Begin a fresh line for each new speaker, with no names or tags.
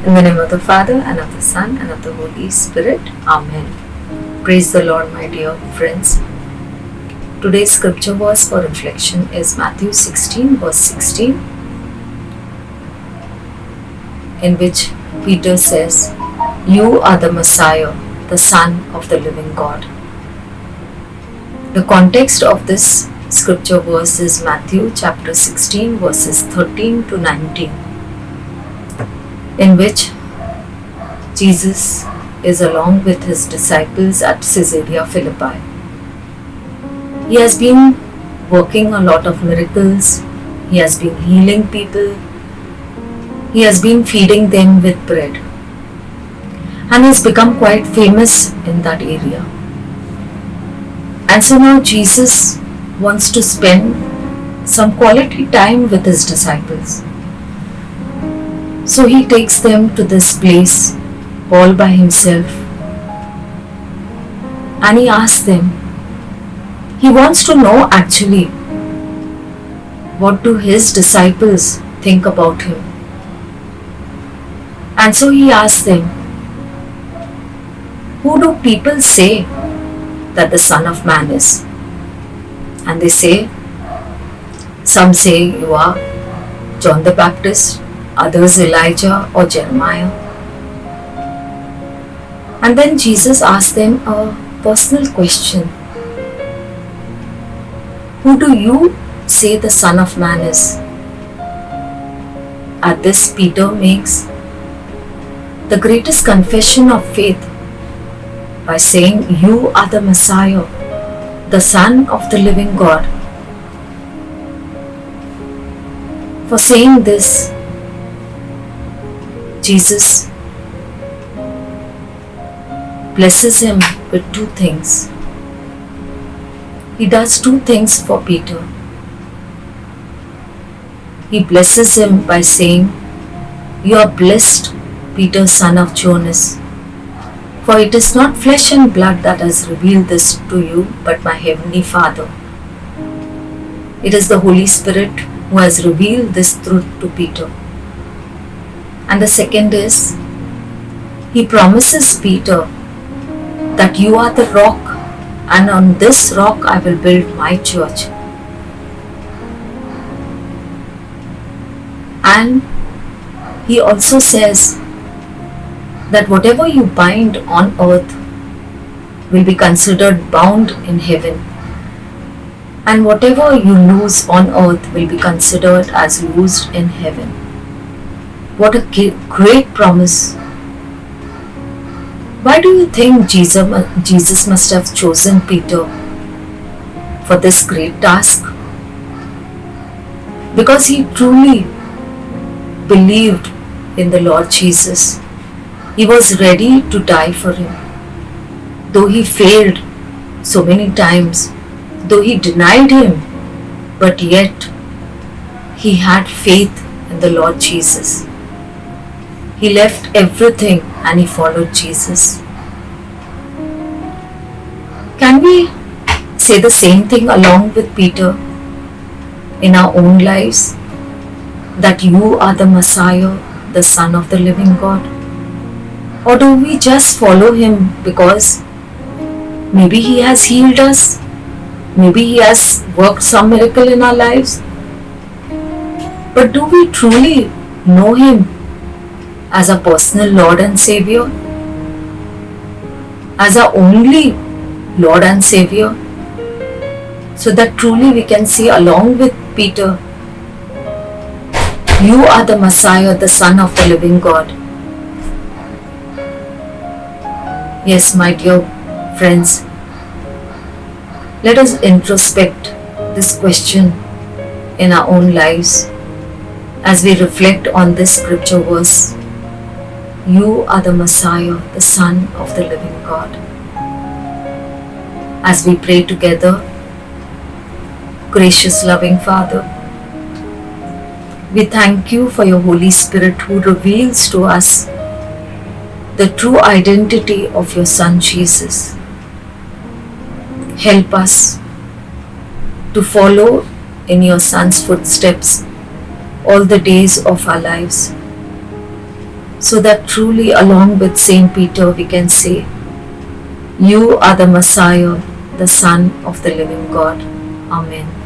In the name of the Father, and of the Son, and of the Holy Spirit. Amen. Praise the Lord, my dear friends. Today's scripture verse for reflection is Matthew 16, verse 16, in which Peter says, "You are the Messiah, the Son of the living God." The context of this scripture verse is Matthew chapter 16, verses 13 to 19, in which Jesus is along with his disciples at Caesarea Philippi. He has been working a lot of miracles. He has been healing people. He has been feeding them with bread. And he's become quite famous in that area. And so now Jesus wants to spend some quality time with his disciples. So he takes them to this place all by himself. And he asks them, he wants to know actually what do his disciples think about him. And so he asks them, who do people say that the Son of Man is? And they say, some say you are John the Baptist, others Elijah or Jeremiah. And then Jesus asks them a personal question. Who do you say the Son of Man is? At this, Peter makes the greatest confession of faith by saying, "You are the Messiah, the Son of the living God." For saying this, Jesus blesses him with two things. He does two things for Peter. He blesses him by saying, "You are blessed, Peter, son of Jonas, for it is not flesh and blood that has revealed this to you, but my heavenly Father." It is the Holy Spirit who has revealed this truth to Peter. And the second is, he promises Peter that you are the rock, and on this rock I will build my church. And he also says that whatever you bind on earth will be considered bound in heaven, and whatever you loose on earth will be considered as loosed in heaven. What a great promise! Why do you think Jesus must have chosen Peter for this great task? Because he truly believed in the Lord Jesus. He was ready to die for him. Though he failed so many times, though he denied him, but yet he had faith in the Lord Jesus. He left everything and he followed Jesus. Can we say the same thing along with Peter in our own lives? That you are the Messiah, the Son of the living God? Or do we just follow him because maybe he has healed us? Maybe he has worked some miracle in our lives? But do we truly know him as a personal Lord and Savior? As our only Lord and Savior? So that truly we can say along with Peter, you are the Messiah, the Son of the living God. Yes, my dear friends, let us introspect this question in our own lives as we reflect on this scripture verse. You are the Messiah, the Son of the living God. As we pray together, gracious loving Father, we thank you for your Holy Spirit who reveals to us the true identity of your Son Jesus. Help us to follow in your Son's footsteps all the days of our lives, so that truly, along with Saint Peter, we can say, "You are the Messiah, the Son of the living God." Amen.